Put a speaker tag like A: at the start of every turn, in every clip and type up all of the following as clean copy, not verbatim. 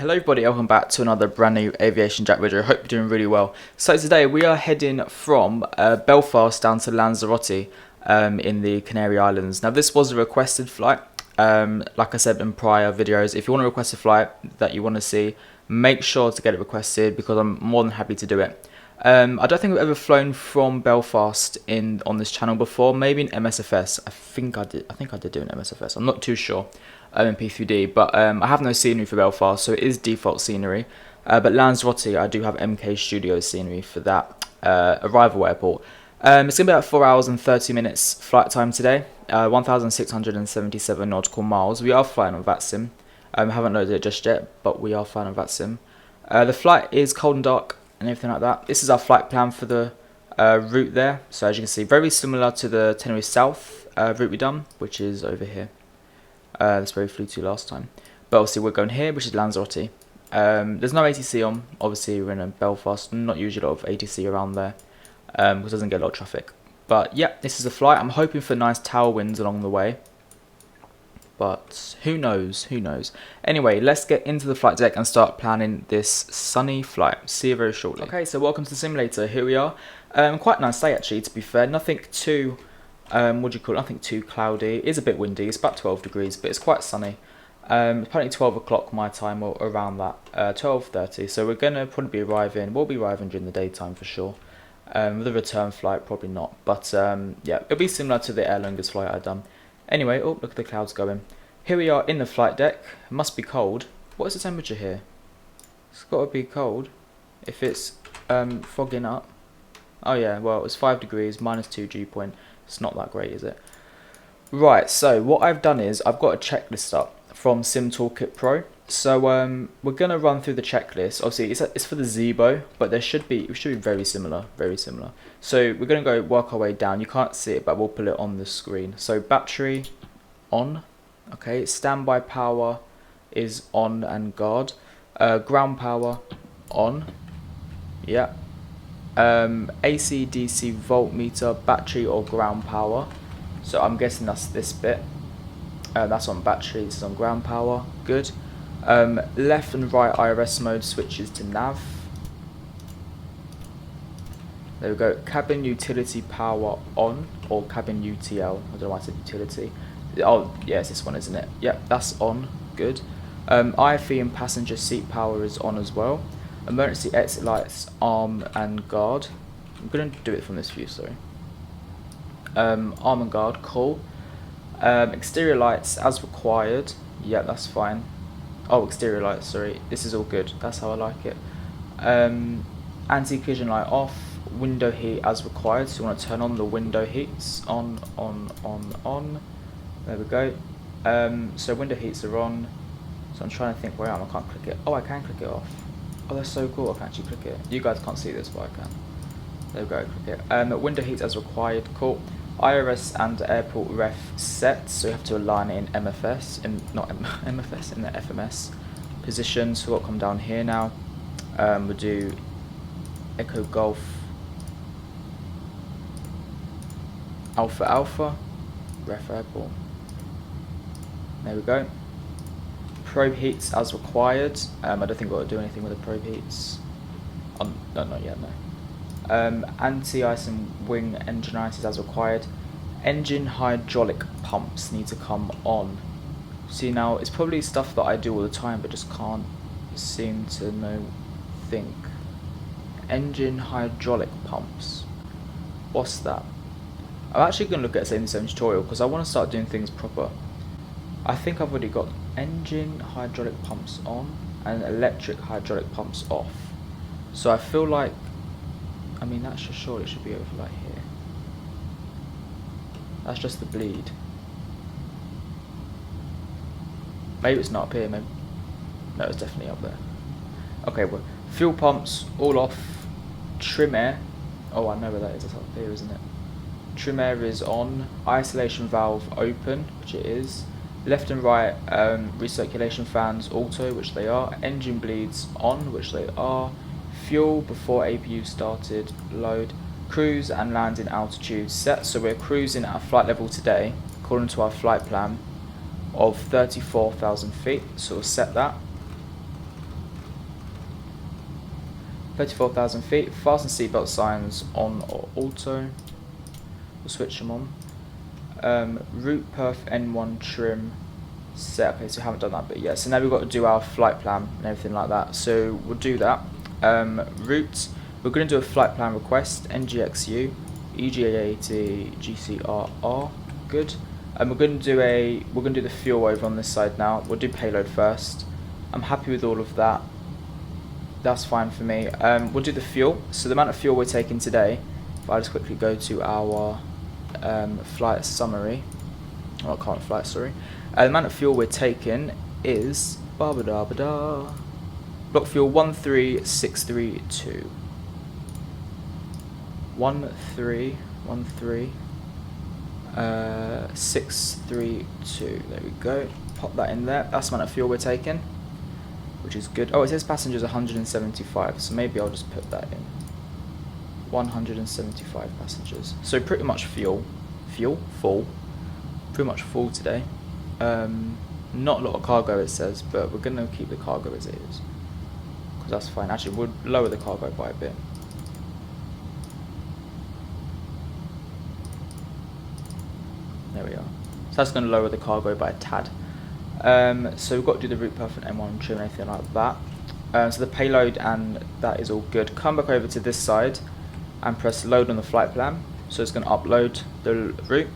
A: Hello everybody, welcome back to another brand new AviationJack video. Hope you're doing really well. So today we are heading from Belfast down to Lanzarote in the Canary Islands. Now this was a requested flight. Like I said in prior videos, if you want to request a flight that you want to see, make sure to get it requested because I'm more than happy to do it. I don't think I've ever flown from Belfast on this channel before. Maybe in MSFS. I think I did do an MSFS. I'm not too sure. In P3D, but I have no scenery for Belfast, so it is default scenery. But Lanzarote, I do have MK Studios scenery for that arrival airport. It's going to be about 4 hours and 30 minutes flight time today, 1,677 nautical miles. We are flying on Vatsim. I haven't loaded it just yet, but we are flying on Vatsim. The flight is cold and dark and everything like that. This is our flight plan for the route there. So as you can see, very similar to the Tenerife South route we done, which is over here. That's where we flew to last time. But obviously we're going here, which is Lanzarote. There's no ATC on. Obviously we're in Belfast. Not usually a lot of ATC around there. Because it doesn't get a lot of traffic. But yeah, this is a flight. I'm hoping for nice tailwinds along the way. But who knows? Who knows? Anyway, let's get into the flight deck and start planning this sunny flight. See you very shortly. Okay, so welcome to the simulator. Here we are. Quite a nice day actually, to be fair. Nothing too... what do you call it? Nothing too cloudy. It is a bit windy. It's about 12 degrees, but it's quite sunny. It's probably 12 o'clock my time or around that, 12:30. So we're gonna probably be arriving. We'll be arriving during the daytime for sure. With a return flight, probably not. But yeah, it'll be similar to the Air Lingus flight I've done. Anyway, oh look at the clouds going. Here we are in the flight deck. It must be cold. What is the temperature here? It's got to be cold. If it's fogging up. Oh yeah, well it's 5 degrees, -2 dew point. It's not that great, is it? Right, so what I've done is I've got a checklist up from Sim Toolkit Pro. So we're gonna run through the checklist. Obviously, it's for the Zebo, but it should be very similar, very similar. So we're gonna go work our way down. You can't see it, but we'll put it on the screen. So battery on, okay. Standby power is on and guard. Ground power on, yeah. AC DC voltmeter, battery or ground power. So I'm guessing that's this bit. That's on battery, this is on ground power. Good. Left and right IRS mode switches to nav. There we go. Cabin utility power on, or cabin UTL. I don't know why I said utility. Oh yeah, it's this one, isn't it? Yep, that's on. Good. IFE and passenger seat power is on as well. Emergency exit lights, arm and guard. I'm going to do it from this view, sorry. Arm and guard, cool. Exterior lights as required. Yeah, that's fine. Oh, exterior lights, sorry. This is all good. That's how I like it. Anti-collision light off. Window heat as required. So you want to turn on the window heats. On. There we go. So window heats are on. So I'm trying to think where I am. I can't click it. Oh, I can click it off. Oh, that's so cool. I can actually click it. You guys can't see this, but I can. There we go, click it. Window heat as required, cool. IRS and airport ref set, so you have to align it in MFS, MFS, in the FMS position. So we'll come down here now. We'll do Echo Golf Alpha Alpha, ref airport. There we go. Probe heats as required. I don't think we'll do anything with the probe heats. No, not yet, no. Anti-ice and wing engine ices as required. Engine hydraulic pumps need to come on. See, now it's probably stuff that I do all the time, but just can't seem to think. Engine hydraulic pumps. What's that? I'm actually going to look at the same tutorial because I want to start doing things proper. I think I've already got engine hydraulic pumps on and electric hydraulic pumps off. So I feel like, I mean, that surely should be over like here. That's just the bleed. Maybe it's not up here, maybe. No, it's definitely up there. Okay, well, fuel pumps all off. Trim air. Oh, I know where that is. That's up here, isn't it? Trim air is on. Isolation valve open, which it is. Left and right recirculation fans auto, which they are. Engine bleeds on, which they are. Fuel before APU started, load. Cruise and landing altitude set. So we're cruising at a flight level today, according to our flight plan, of 34,000 feet. So we'll set that. 34,000 feet. Fasten seatbelt signs on or auto. We'll switch them on. Route perf N1 trim set. Okay, so we haven't done that bit yet. So now we've got to do our flight plan and everything like that. So we'll do that. Route. We're going to do a flight plan request. NGXU, EGA80, GCRR. Good. And we're going to do the fuel over on this side now. We'll do payload first. I'm happy with all of that. That's fine for me. We'll do the fuel. So the amount of fuel we're taking today, if I just quickly go to our flight summary, oh, current flight, sorry. The amount of fuel we're taking is block fuel 13632. 632. There we go. Pop that in there. That's the amount of fuel we're taking, which is good. Oh, it says passengers 175, so maybe I'll just put that in. 175 passengers. So pretty much full. Pretty much full today. Not a lot of cargo, it says, but we're going to keep the cargo as it is, because that's fine. Actually, we'll lower the cargo by a bit. There we are. So that's going to lower the cargo by a tad. So we've got to do the route perf and M1 trim and anything like that. So the payload and that is all good. Come back over to this side and press load on the flight plan. So it's going to upload the route.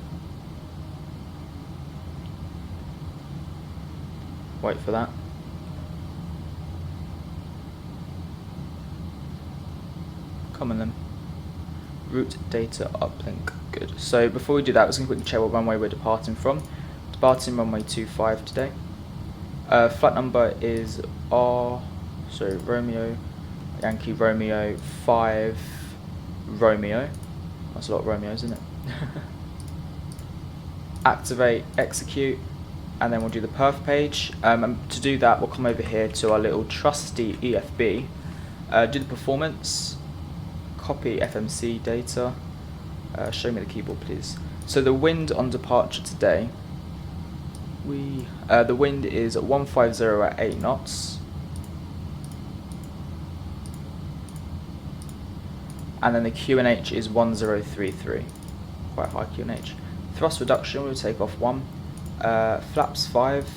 A: Wait for that. Come on then. Route data uplink. Good. So before we do that, let's quickly check what runway we're departing from. Departing runway 25 today. Flight number is Romeo, Yankee Romeo 5 Romeo. That's a lot of Romeos, isn't it? Activate, execute, and then we'll do the perf page. And to do that, we'll come over here to our little trusty EFB. Do the performance. Copy FMC data. Show me the keyboard, please. So the wind on departure today, the wind is 150 at 8 knots, and then the QNH is 1033, quite high QNH. Thrust reduction, we'll take off 1. Flaps 5,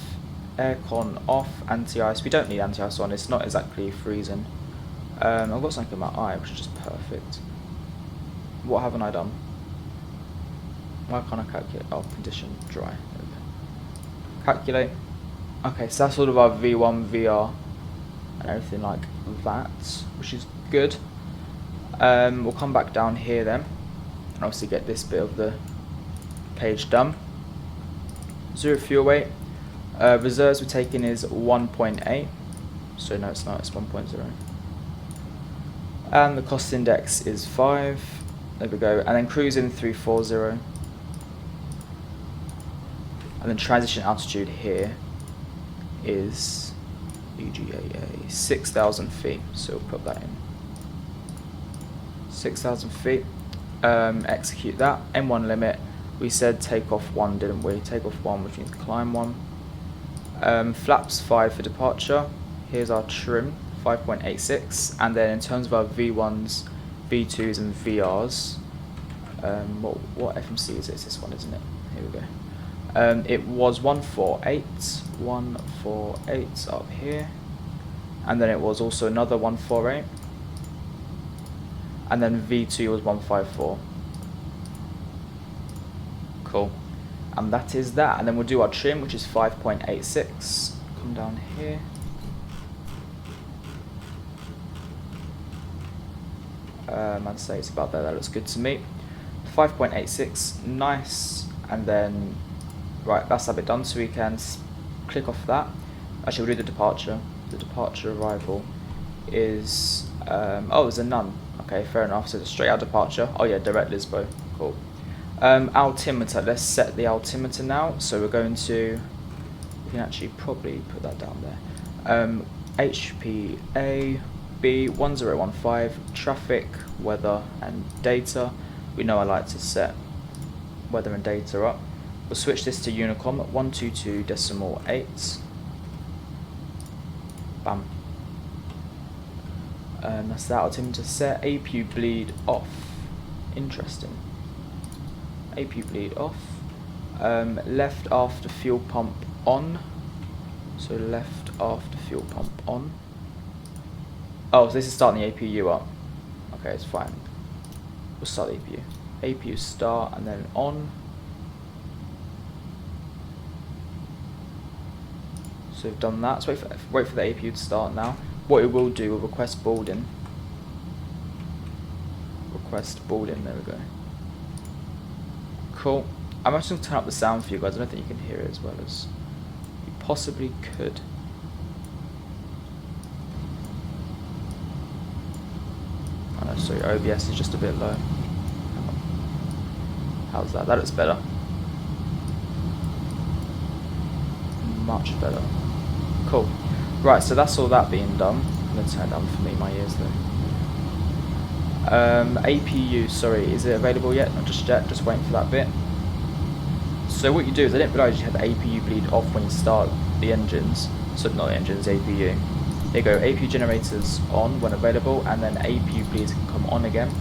A: aircon off, anti-ice. We don't need anti-ice on. It's not exactly freezing. I've got something in my eye, which is just perfect. What haven't I done? Why can't I calculate? Oh, condition dry. There we go. Calculate. Okay, so that's all of our V1, VR, and everything like that, which is good. We'll come back down here then, and obviously get this bit of the page done. Zero fuel weight. Reserves we're taking is 1.8. So no, it's not. It's 1.0. And the cost index is 5. There we go. And then cruising 340. And then transition altitude here is EGAA 6,000 feet. So we'll put that in. 6,000 feet. Execute that. M1 limit. We said take off 1, didn't we? Take off 1, which means climb 1. Flaps 5 for departure. Here's our trim, 5.86. And then in terms of our V1s, V2s and VRs, what FMC is it? It's this one, isn't it? Here we go. It was 148 up here, and then it was also another 148, and then V2 was 154. Cool. And that is that. And then we'll do our trim, which is 5.86. Come down here. I'd say it's about there. That looks good to me. 5.86, nice. And then, right, that's a bit done. So we can click off that. Actually, we'll do the departure. The departure arrival is oh, there's a none. Okay, fair enough. So the straight out departure. Oh yeah, direct Lisbo. Cool. Altimeter. Let's set the altimeter now. So we're going to. We can actually probably put that down there. HPA B1015 traffic, weather and data. We know I like to set weather and data up. We'll switch this to Unicom at 122.8. Bam. That's that. I'll tell him to set APU bleed off. Interesting. APU bleed off. Left after fuel pump on. So left after fuel pump on. Oh, so this is starting the APU up. Okay, it's fine. We'll start the APU. APU start and then on. So we've done that. So wait for the APU to start now. What it will do, we'll request boarding. Request boarding, there we go. Cool. I'm actually going to turn up the sound for you guys. I don't think you can hear it as well as you possibly could. Oh no, sorry, OBS is just a bit low. Hang on. How's that? That looks better. Much better. Cool. Right, so that's all that being done. I'm going to turn it down for me, my ears though. APU, sorry, is it available yet? Not just yet, just waiting for that bit. So what you do is, I didn't realise you had the APU bleed off when you start the engines. So not the engines, APU. There you go, APU generators on when available, and then APU bleeds can come on again.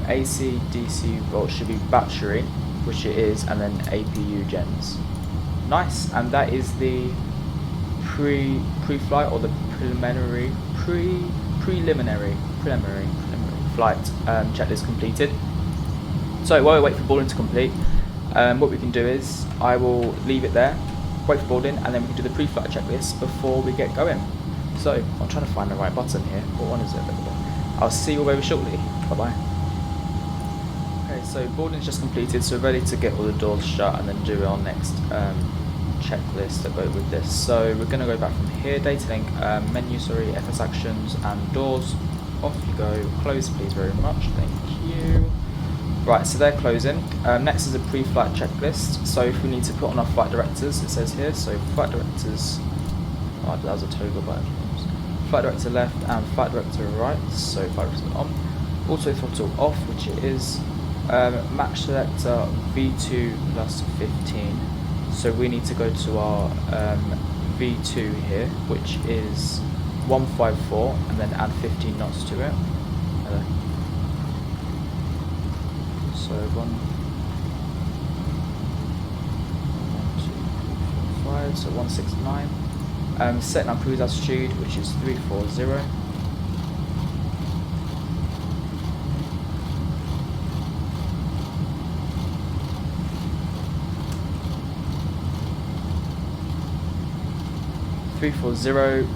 A: AC, DC volt should be battery, which it is, and then APU gens. Nice, and that is the pre-flight or the preliminary flight checklist completed. So while we wait for boarding to complete, what we can do is I will leave it there, wait for boarding, and then we can do the pre-flight checklist before we get going. So I'm trying to find the right button here. What one is it? I'll see you all very shortly. Bye bye. Okay, so boarding's just completed, so we're ready to get all the doors shut and then do our next checklist that go with this. So we're going to go back from here, data link, menu, sorry, FS actions and doors. Off you go. Close please very much, thank you. Right, so they're closing. Next is a pre-flight checklist. So if we need to put on our flight directors, it says here, so flight directors, oh that was a toggle button. Flight director left and flight director right, so flight director on. Auto throttle off, which it is. Match selector V2 plus 15. So we need to go to our V2 here, which is 154, and then add 15 knots to it. Hello. So 1, 2, 3, 4, 5, so 169. Set now cruise altitude, which is 340.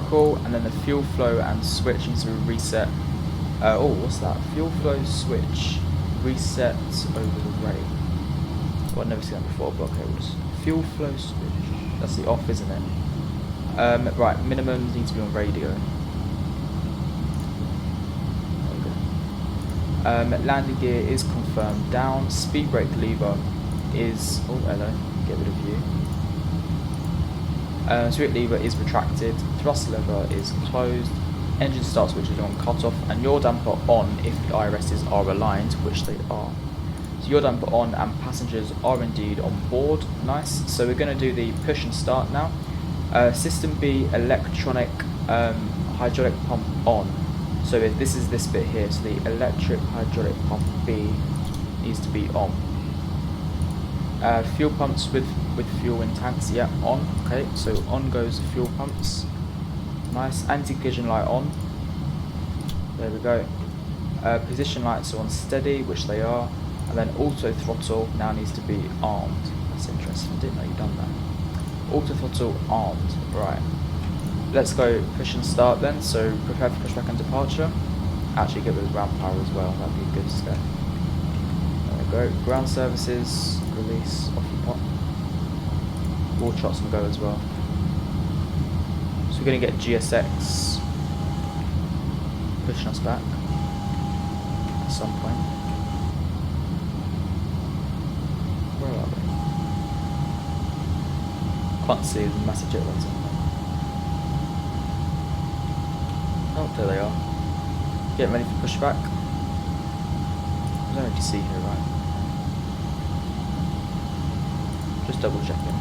A: Cool, and then the fuel flow and switch needs to be reset. Oh, what's that? Fuel flow switch reset over the rate. Well, I've never seen that before, but okay, fuel flow switch. That's the off, isn't it? Right, minimum needs to be on radio. Landing gear is confirmed down. Speed brake lever is. Oh, hello. Get rid of you. Speed lever is retracted, thrust lever is closed, engine start switch is on cut off, and yaw damper on if the IRSs are aligned, which they are. So yaw damper on and passengers are indeed on board. Nice. So we're going to do the push and start now. System B electronic hydraulic pump on. So this is this bit here. So the electric hydraulic pump B needs to be on. Fuel pumps with fuel in tanks, yeah, on. Okay, so on goes the fuel pumps. Nice. Anti-collision light on. There we go. Position lights are on steady, which they are, and then auto throttle now needs to be armed. That's interesting. Didn't know you'd done that. Auto throttle armed. Right. Let's go push and start then. So prepare for pushback and departure. Actually, get rid of ground power as well. That'd be a good step. There we go. Ground services. Release off the pot. Wall shots and go as well. So we're going to get GSX pushing us back at some point. Where are they? Can't see the massive jet ones. Oh, there they are. Getting ready for pushback. I don't know if you see here, right? Just double checking.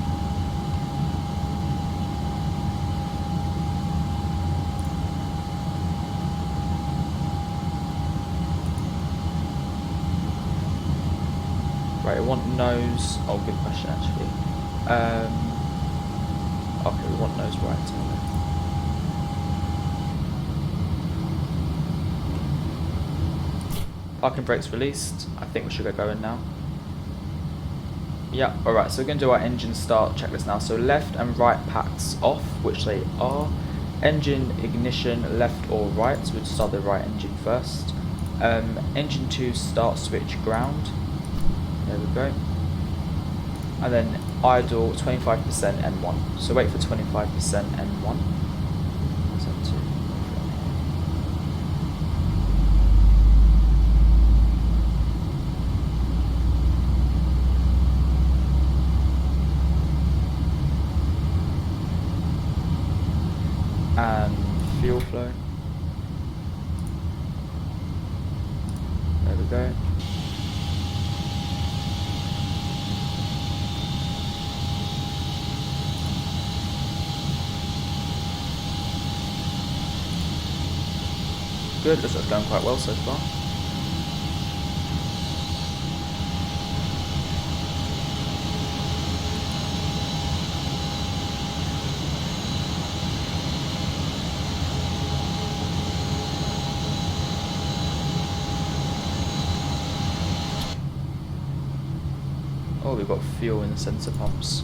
A: Right, we want nose. Oh, good question actually. Okay, we want nose right. Parking brakes released. I think we should get going now. Yeah, alright, so we're going to do our engine start checklist now. So left and right packs off, which they are. Engine ignition left or right, so we'll start the right engine first. Engine 2 start switch ground. There we go. And then idle 25% N1. So wait for 25% N1. And fuel flow. There we go. Good, looks like it's going quite well so far. Oh, we've got fuel in the sensor pumps.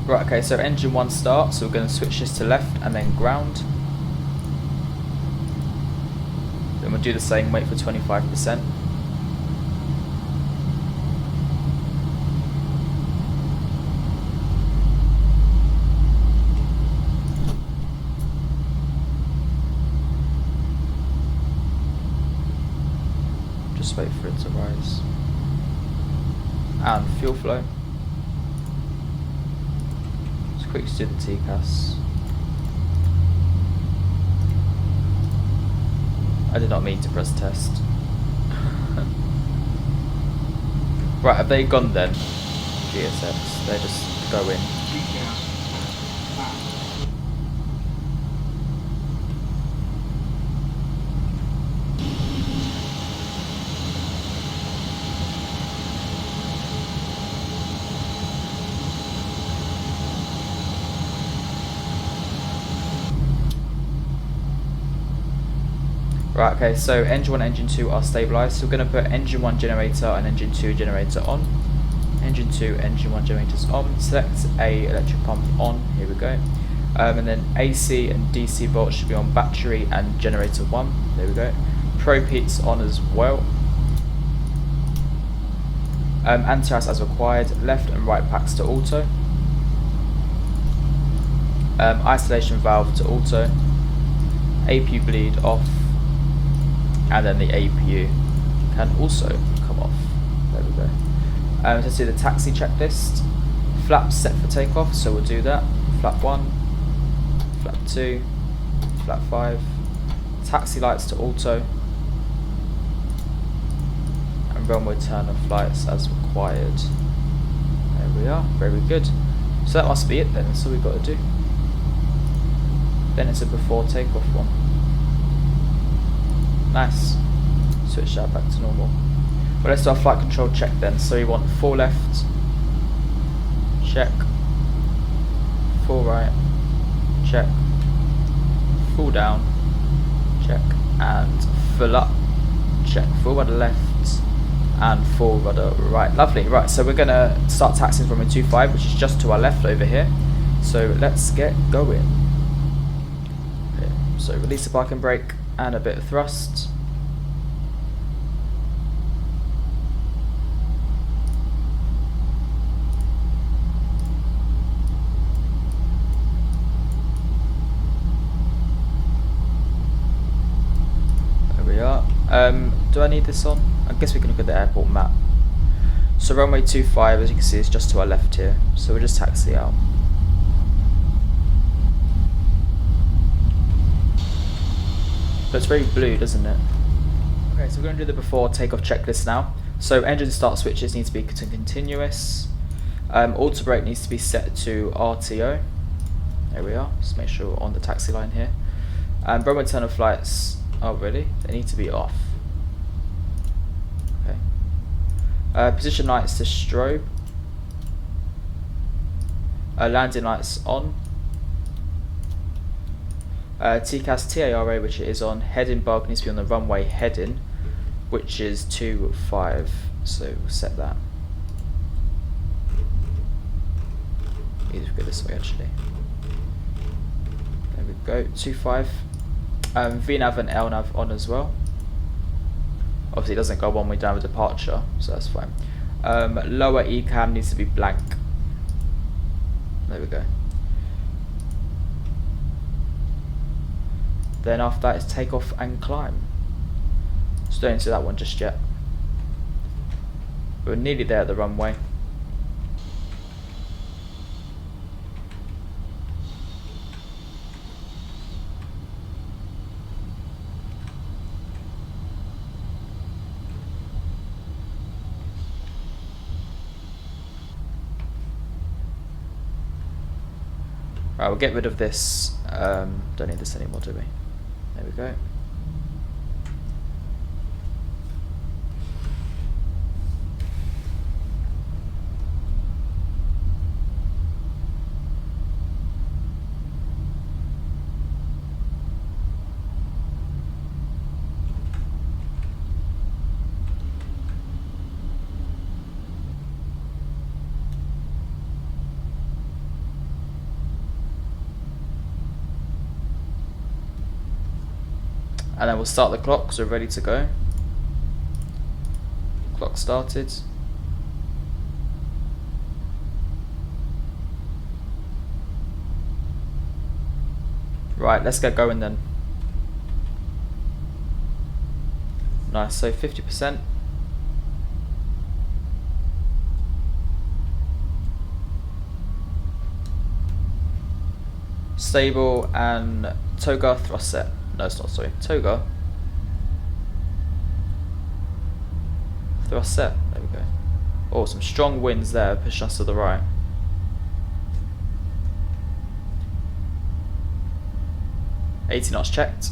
A: Right, okay, so engine 1 starts, so we're going to switch this to left and then ground. Then we'll do the same, wait for 25%. Just wait for it to rise. And fuel flow. Let's quickly do the TCAS. I did not mean to press test. Right, have they gone then? GSX, they just go in. Right, okay, so engine 1 and engine 2 are stabilised, so we're going to put engine 1 generator and engine 2 generator on. Engine 2, engine 1 generators on. Select A electric pump on, here we go. And then AC and DC volts should be on battery and generator 1, there we go. Probe heats on as well. Anti-ice as required, left and right packs to auto. Isolation valve to auto. APU bleed off. And then the APU can also come off. There we go. Let's do the taxi checklist. Flaps set for takeoff, so we'll do that. Flap 1, flap 2, flap 5. Taxi lights to auto. And runway turn of flights as required. There we are, very good. So that must be it then, that's all we've got to do. Then it's a before takeoff one. Nice. Switch that back to normal. Well, let's do our flight control check then. So we want 4 left, check. 4 right, check. Full down, check. And full up, check. Full rudder left and full rudder right. Lovely. Right, so we're gonna start taxiing from runway 25, which is just to our left over here. So let's get going. Okay, so release the parking brake and a bit of thrust. There we are. Do I need this on? I guess we can look at the airport map. So runway 25, as you can see, is just to our left here. So we'll just taxi out. Looks very blue, doesn't it? Okay, so we're going to do the before takeoff checklist now. So engine start switches need to be continuous. Auto brake needs to be set to RTO. There we are. Just make sure we're on the taxi line here. Runway turn of flights Oh really? They need to be off. Okay. Position lights to strobe. Landing lights on. TCAS TARA, which it is on. Heading bug needs to be on the runway heading, which is 25. So we'll set that. Need to go this way actually. There we go. 25. VNAV and LNAV on as well. Obviously it doesn't go one way down with departure, so that's fine. Lower ECAM needs to be blank. There we go. Then after that is take off and climb. Just don't do that one just yet. We're nearly there at the runway. Right, we'll get rid of this. Don't need this anymore, do we? There we go. And then we'll start the clock because we're ready to go. Clock started. Right, let's get going then. Nice, so 50%. Stable and toga thrust set. No, it's not, sorry. Toga. Thrust set. There we go. Oh, some strong winds there, pushing us to the right. $80 knots checked.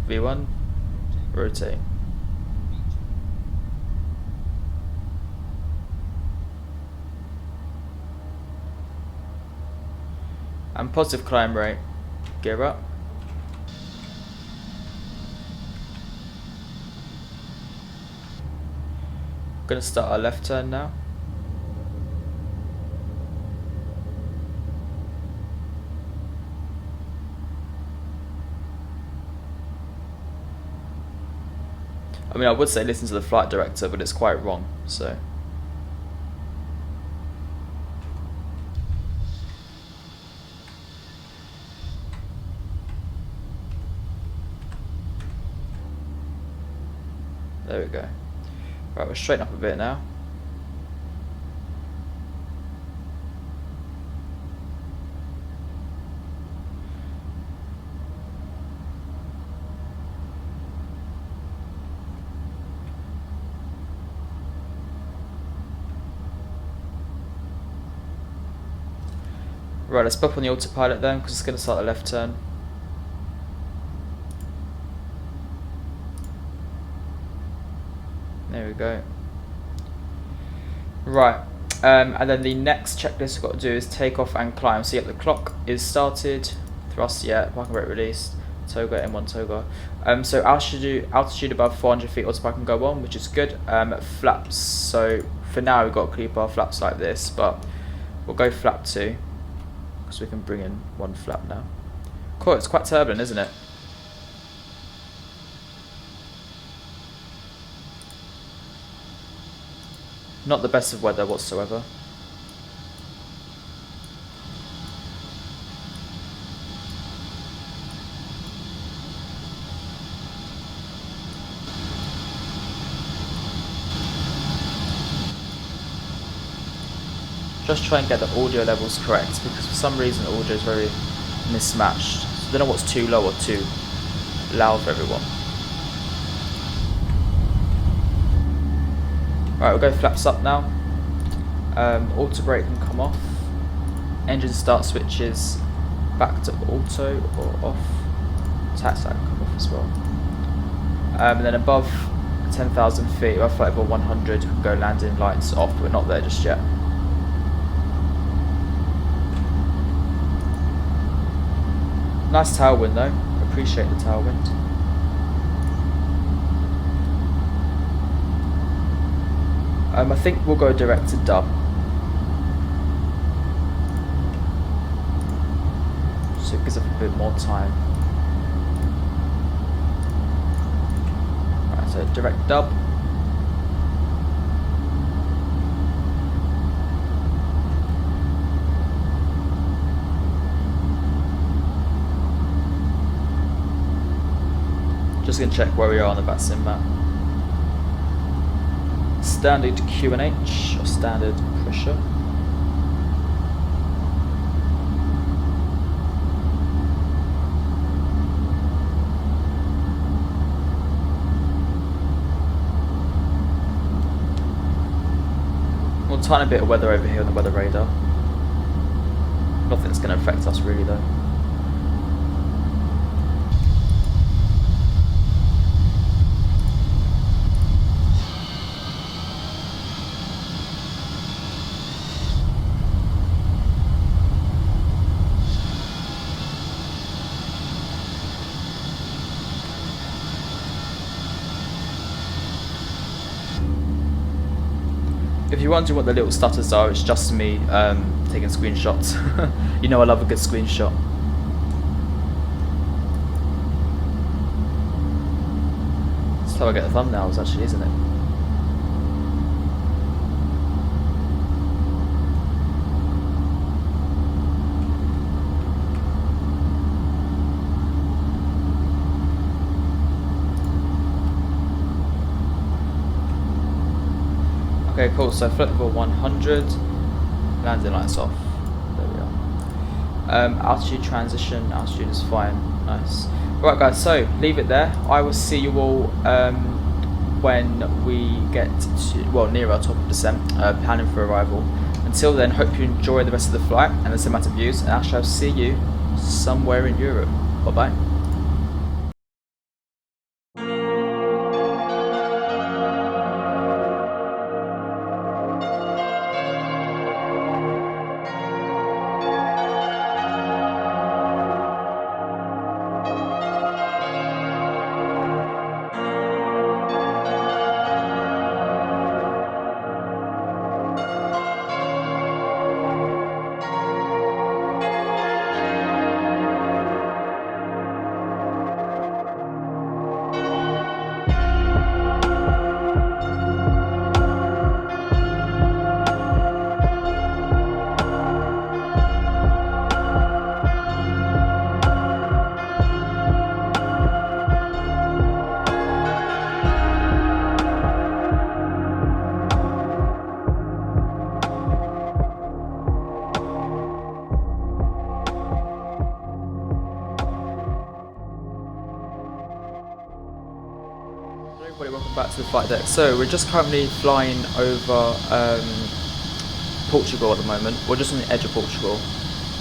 A: V1, rotate. And positive climb rate. Gear up. Gonna start our left turn now. I mean, I would say listen to the flight director, but it's quite wrong, so. There we go. Right, we'll straighten up a bit now. Right, let's pop on the autopilot then, because it's going to start the left turn. There we go. Right, and then the next checklist we've got to do is take off and climb. So yeah, the clock is started, thrust, yeah, parking brake released, toga, M1 toga. So altitude above 400 feet, autopilot can go on, which is good. Flaps, so for now we've got to keep our flaps like this, but we'll go flap 2. So we can bring in one flap now. Cool, it's quite turbulent, isn't it? Not the best of weather whatsoever. Just try and get the audio levels correct, because for some reason the audio is very mismatched. So I don't know what's too low or too loud for everyone. Alright, we'll go flaps up now. Auto brake can come off. Engine start switches back to auto or off. Tax light can come off as well. And then above 10,000 feet, above flight level 100, we can go landing lights off, but we're not there just yet. Nice tailwind though, appreciate the tailwind. I think we'll go direct to dub. So it gives us a bit more time. Right, so direct dub. Just gonna check where we are on the Vatsim map. Standard QNH or standard pressure. We'll tiny bit of weather over here on the weather radar. Nothing's going to affect us really though. If you're wondering what the little stutters are, it's just me taking screenshots. You know I love a good screenshot. That's how I get the thumbnails actually, isn't it? Okay, cool, so flight level 100, landing lights off, there we are. Altitude transition, altitude is fine, nice. Right guys, so leave it there. I will see you all when we get to, well, near our top of descent, planning for arrival. Until then, hope you enjoy the rest of the flight and the cinematic views, and I shall see you somewhere in Europe. Bye bye. Everybody, welcome back to the flight deck. So we're just currently flying over Portugal at the moment. We're just on the edge of Portugal.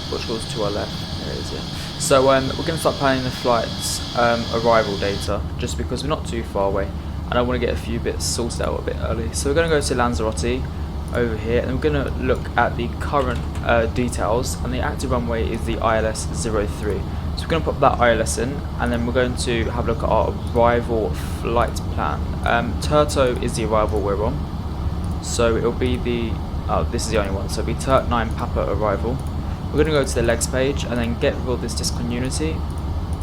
A: Portugal's to our left. There it is, yeah. So we're going to start planning the flight's arrival data, just because we're not too far away, and I want to get a few bits sorted out a bit early. So we're going to go to Lanzarote over here, and we're going to look at the current details, and the active runway is the ILS 03. So we're going to put that ILS in, and then we're going to have a look at our arrival flight plan. Turto is the arrival we're on, so it'll be the, this is the only one, so it'll be Turt 9 Papa arrival. We're going to go to the legs page, and then get rid of this discontinuity.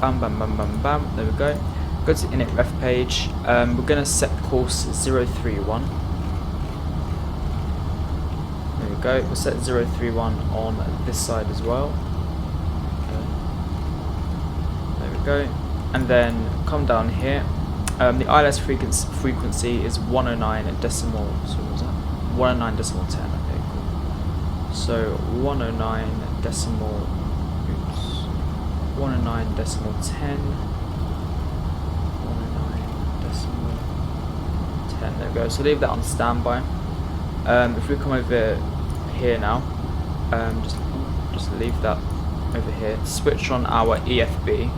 A: Bam, bam, bam, bam, bam, there we go. Go to the init ref page, we're going to set course 031. There we go, we'll set 031 on this side as well. Go, and then come down here. The ILS frequency is 109 decimal. So what was that? 109 decimal 10. Okay, cool. So 109 decimal. Oops. 109 decimal 10. 10. There we go. So leave that on standby. If we come over here now, just leave that over here. Switch on our EFB,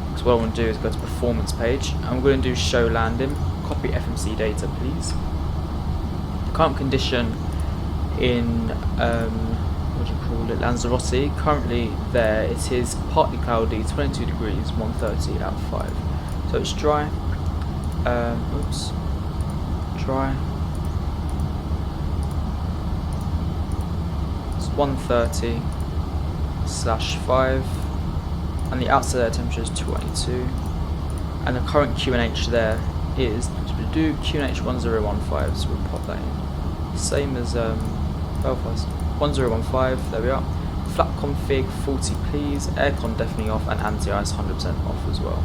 A: because what I want to do is go to performance page. I'm going to do show landing. Copy FMC data, please. Current condition in what do you call it, Lanzarote. Currently there it is partly cloudy, 22 degrees, 130 out of 5. So it's dry. Oops. Dry. It's 130/5, and the outside air temperature is 22, and the current QNH there is QNH 1015. So we'll pop that in. Same as Belfast 1015. There we are. Flap config 40, please. Aircon definitely off, and anti-ice 100% off as well.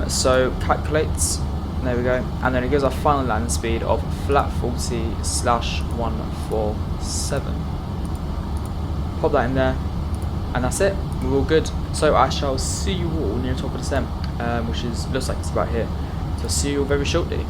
A: So calculates. There we go, and then it gives our final land speed of flat 40/147. Pop that in there, and that's it. We're all good. So I shall see you all near the top of the descent, which looks like it's about here. So see you all very shortly.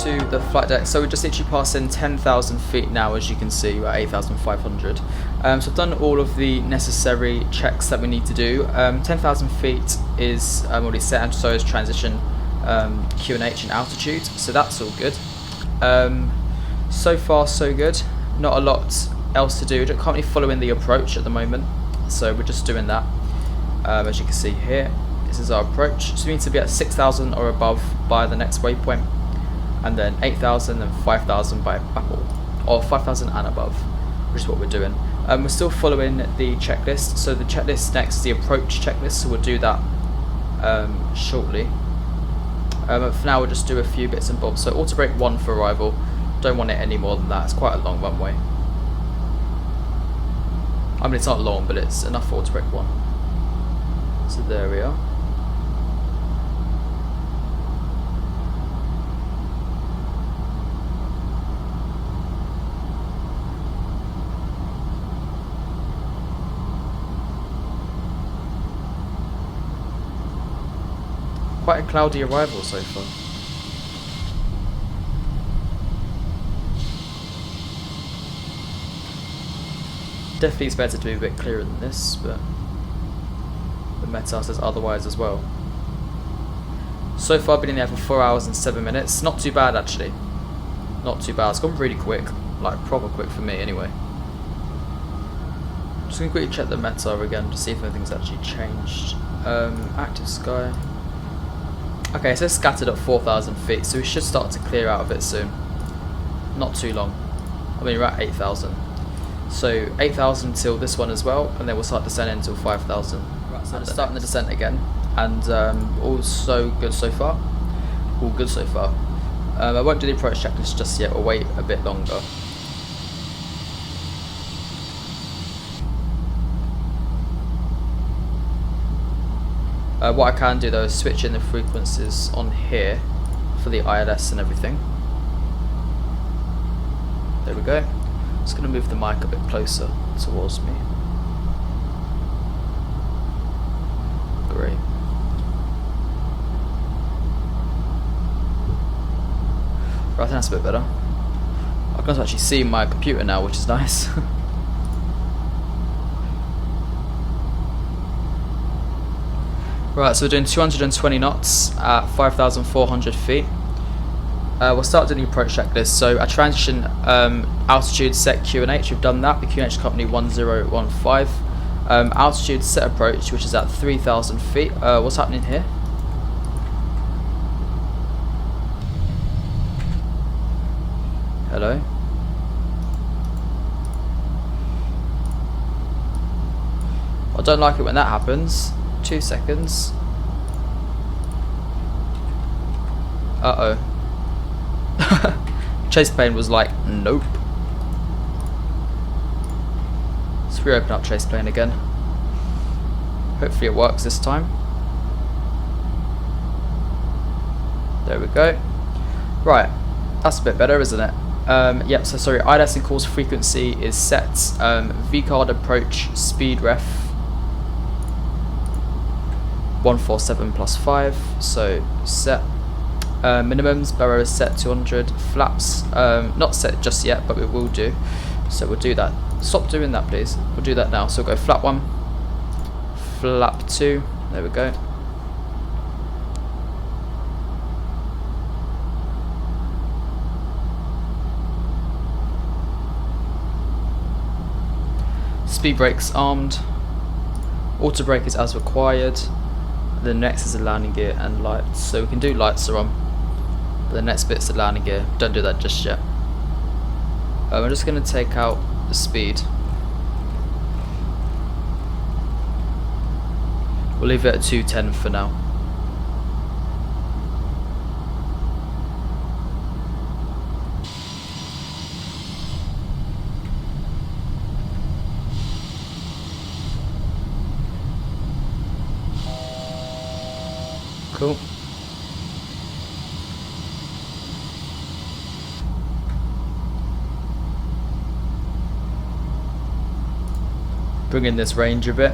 A: To the flight deck. So we're just literally passing 10,000 feet now, as you can see. We're at 8,500. So I've done all of the necessary checks that we need to do. 10,000 feet is already set, and so is transition QNH and altitude, so that's all good. So far so good, not a lot else to do. We're currently following the approach at the moment, so we're just doing that. As you can see here, this is our approach, so we need to be at 6,000 or above by the next waypoint, and then 8,000 and 5,000 by Babel, or 5,000 and above, which is what we're doing. We're still following the checklist, so the checklist next is the approach checklist, so we'll do that shortly. But for now we'll just do a few bits and bobs. So auto brake 1 for arrival, don't want it any more than that, it's quite a long runway. I mean, it's not long, but it's enough for auto brake 1. So there we are. Quite a cloudy arrival so far. Definitely expected to be a bit clearer than this, but the Meta says otherwise as well. So far I've been in there for 4 hours and 7 minutes. Not too bad actually. Not too bad. It's gone really quick. Like proper quick for me anyway. Just gonna quickly check the Meta again to see if anything's actually changed. Active sky. Okay, so it's scattered at 4,000 feet, so we should start to clear out of it soon. Not too long. I mean, we're at 8,000. So 8,000 till this one as well, and then we'll start descending until 5,000. Right, so starting the descent again, and all so good so far. All good so far. I won't do the approach checklist just yet, we'll wait a bit longer. What I can do though is switch in the frequencies on here for the ILS and everything. There we go. Just going to move the mic a bit closer towards me. Great. Right, I think that's a bit better. I can actually see my computer now, which is nice. Right, so we're doing 220 knots at 5,400 feet. We'll start doing the approach checklist. So our transition altitude set QNH, we've done that. The QNH company 1015. Altitude set approach, which is at 3,000 feet. What's happening here? Hello? I don't like it when that happens. 2 seconds. Uh-oh. Chase plane was like, nope. So we open up chase plane again. Hopefully it works this time. There we go. Right, that's a bit better, isn't it? Yep, so sorry, ILS and course frequency is set. VCARD approach speed ref 147 plus 5, so set. Minimums, Barrow is set 200, flaps, not set just yet, but we will do. So we'll do that. Stop doing that, please. We'll do that now. So we'll go flap 1, flap 2, there we go. Speed brakes armed. Auto brake is as required. The next is the landing gear and lights. So we can do lights are on. But the next bit's the landing gear. Don't do that just yet. I'm just going to take out the speed. We'll leave it at 210 for now. Cool. Bring in this range a bit.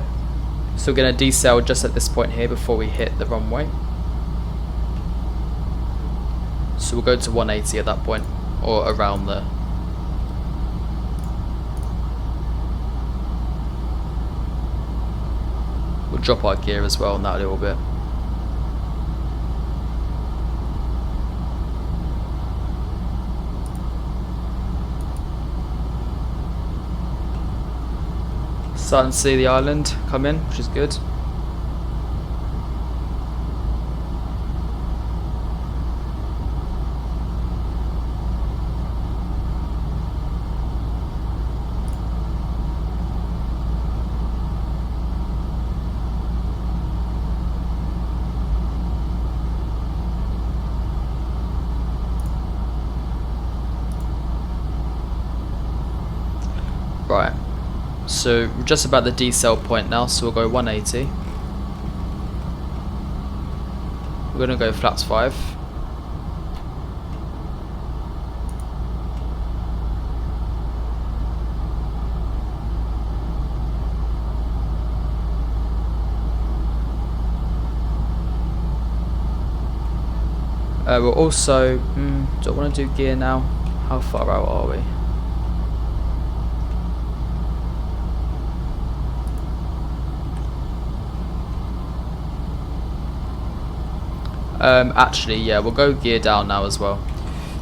A: So we're going to decel just at this point here before we hit the runway. So we'll go to 180 at that point, or around there. We'll drop our gear as well on that a little bit. Starting to see the island come in, which is good. Right. So we're just about the decel point now, so we'll go 180. We're going to go flaps 5. We'll also, do I want to do gear now? How far out are we? Actually, yeah, we'll go gear down now as well.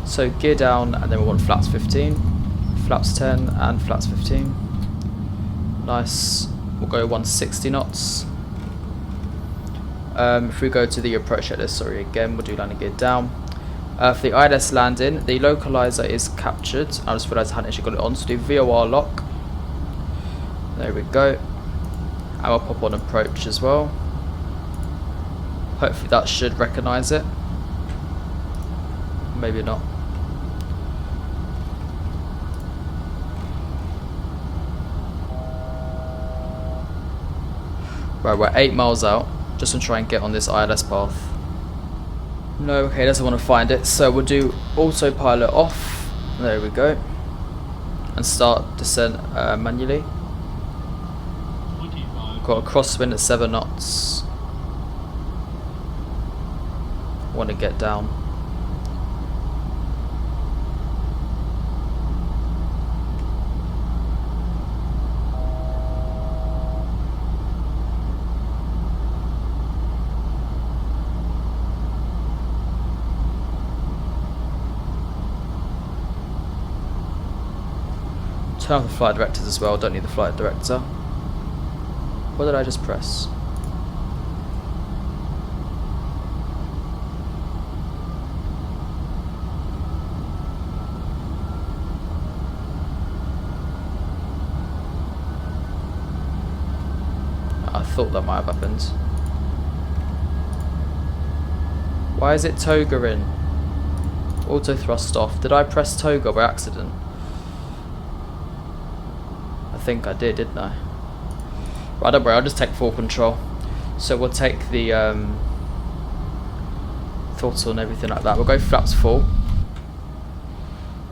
A: So gear down, and then we want flaps 15, flaps 10, and flaps 15. Nice. We'll go 160 knots. If we go to the approach checklist, sorry, again, we'll do landing gear down. For the ILS landing, the localizer is captured. I just realised I hadn't actually got it on, so do VOR lock. There we go. And we'll pop on approach as well. Hopefully that should recognise it. Maybe not. Right, we're 8 miles out. Just to try and get on this ILS path. No, okay, doesn't want to find it. So we'll do autopilot off. There we go. And start descent manually. Got a crosswind at 7 knots. Want to get down. Turn off the flight directors as well, don't need the flight director. What did I just press? thought that might have happened. Why is it toga in? Auto thrust off. Did I press toga by accident? I think I did, didn't I? Right, don't worry, I'll just take full control. So we'll take the throttle and everything like that. We'll go flaps full.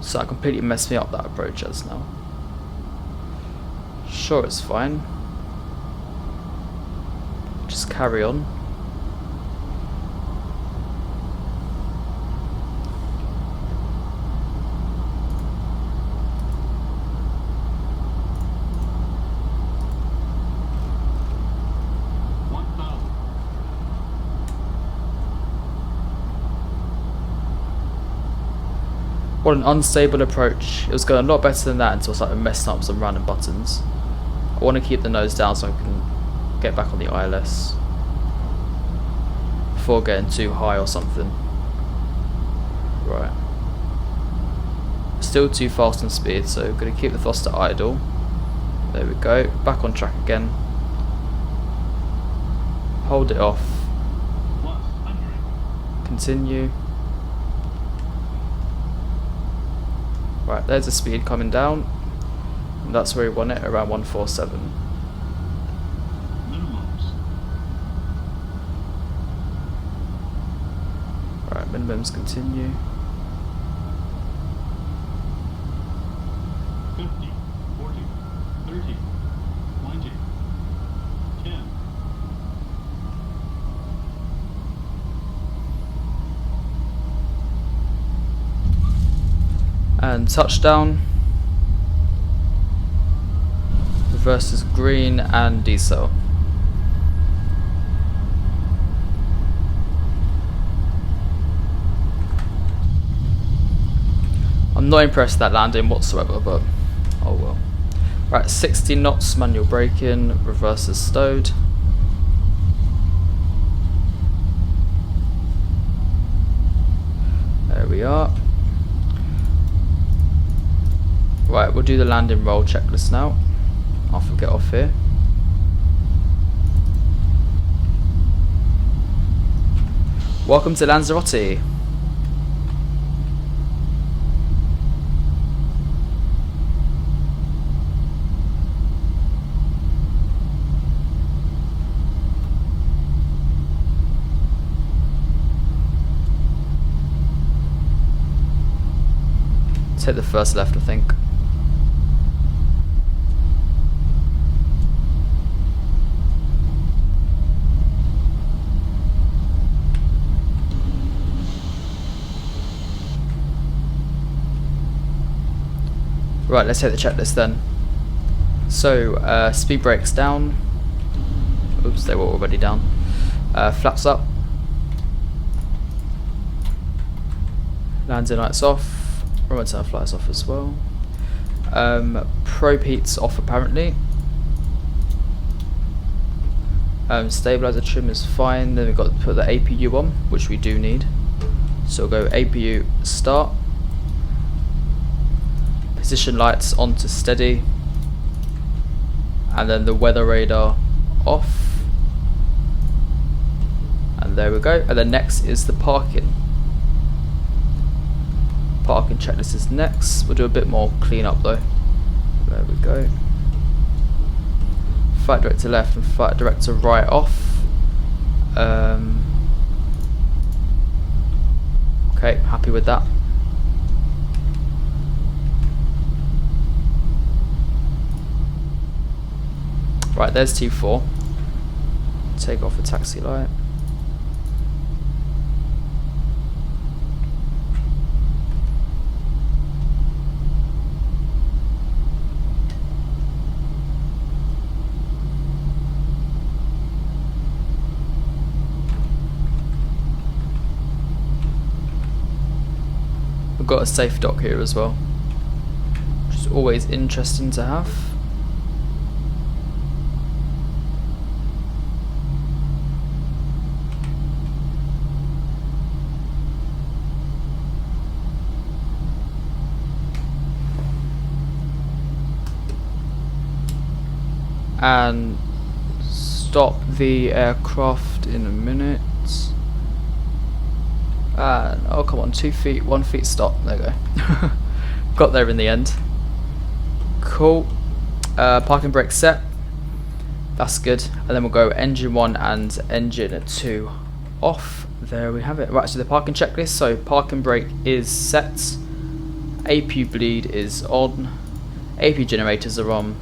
A: So that completely messed me up, that approach just now. Sure, it's fine. Just carry on. What an unstable approach. It was going a lot better than that until I started messing up some random buttons. I want to keep the nose down so I can get back on the ILS before getting too high or something. Right. Still too fast on speed, so I'm going to keep the thruster idle. There we go. Back on track again. Hold it off. Continue. Right, there's the speed coming down, and that's where we want it, around 147. Right, minimums continue.
B: 50, 40, 30, 20, 10.
A: And touchdown. Reverses green and decel. I'm not impressed with that landing whatsoever, but oh well. Right, 60 knots, manual braking, reverses stowed. There we are. Right, we'll do the landing roll checklist now. I'll get off here. Welcome to Lanzarote. Take the first left, I think. Right, let's hit the checklist then. So, speed brakes down. Oops, they were already down. Flaps up. Landing lights off. Remote turn flies off as well. Probe heats off apparently. Stabilizer trim is fine. Then we've got to put the APU on, which we do need. So we'll go APU start. Position lights on to steady, and then the weather radar off, and there we go. And then next is the parking checklist is next. We'll do a bit more clean up though. There we go. Flight director left and flight director right off. Okay, happy with that. Right, there's T4. Take off the taxi light. We've got a safe dock here as well, which is always interesting to have. And stop the aircraft in a minute. And oh come on, 2 feet, 1 feet stop. There you go. Got there in the end. Cool. Parking brake set. That's good. And then we'll go engine 1 and engine 2 off. There we have it. Right, so the parking checklist. So parking brake is set. APU bleed is on. APU generators are on.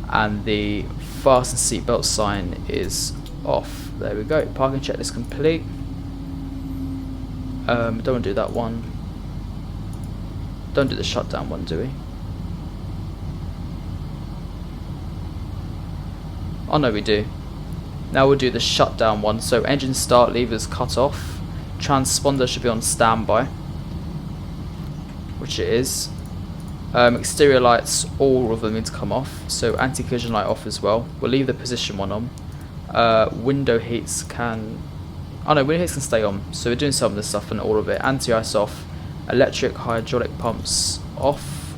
A: And the fasten seatbelt sign is off. There we go. Parking checklist complete. Don't want to do that one. Don't do the shutdown one, do we? Oh no, we do. Now we'll do the shutdown one. So engine start levers cut off. Transponder should be on standby, which it is. Exterior lights, all of them need to come off. So anti-collision light off as well. We'll leave the position one on. Window heats can... Oh no, window heats can stay on. So we're doing some of this stuff and all of it. Anti-ice off. Electric hydraulic pumps off.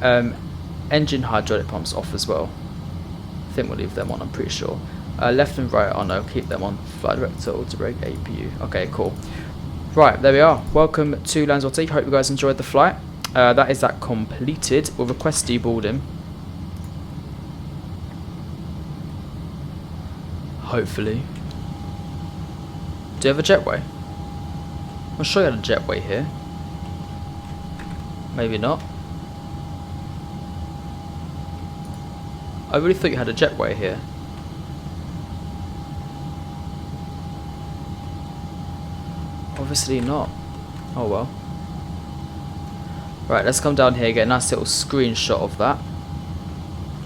A: Engine hydraulic pumps off as well. I think we'll leave them on, I'm pretty sure. Left and right, oh no, keep them on. Flight director, auto brake, APU. Okay, cool. Right, there we are. Welcome to Lanzarote. Hope you guys enjoyed the flight. That is that completed. We'll request deboarding. Hopefully. Do you have a jetway? I'm sure you had a jetway here. Maybe not. I really thought you had a jetway here. Obviously not. Oh well. Right, let's come down here, get a nice little screenshot of that.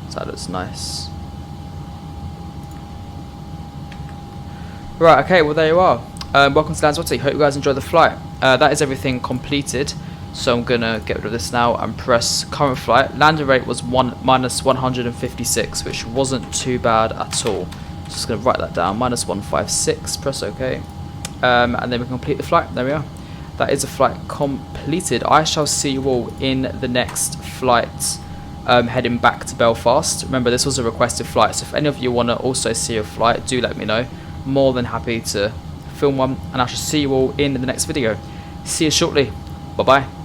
A: So that looks nice. Right, okay, well there you are. Welcome to Lanzarote. Hope you guys enjoyed the flight. That is everything completed. So I'm gonna get rid of this now and press current flight. Landing rate was minus 156, which wasn't too bad at all. Just gonna write that down. Minus 156. Press OK, and then we complete the flight. There we are. That is a flight completed. I shall see you all in the next flight, heading back to Belfast. Remember, this was a requested flight, so if any of you want to also see a flight, do let me know. More than happy to film one, and I shall see you all in the next video. See you shortly. Bye bye.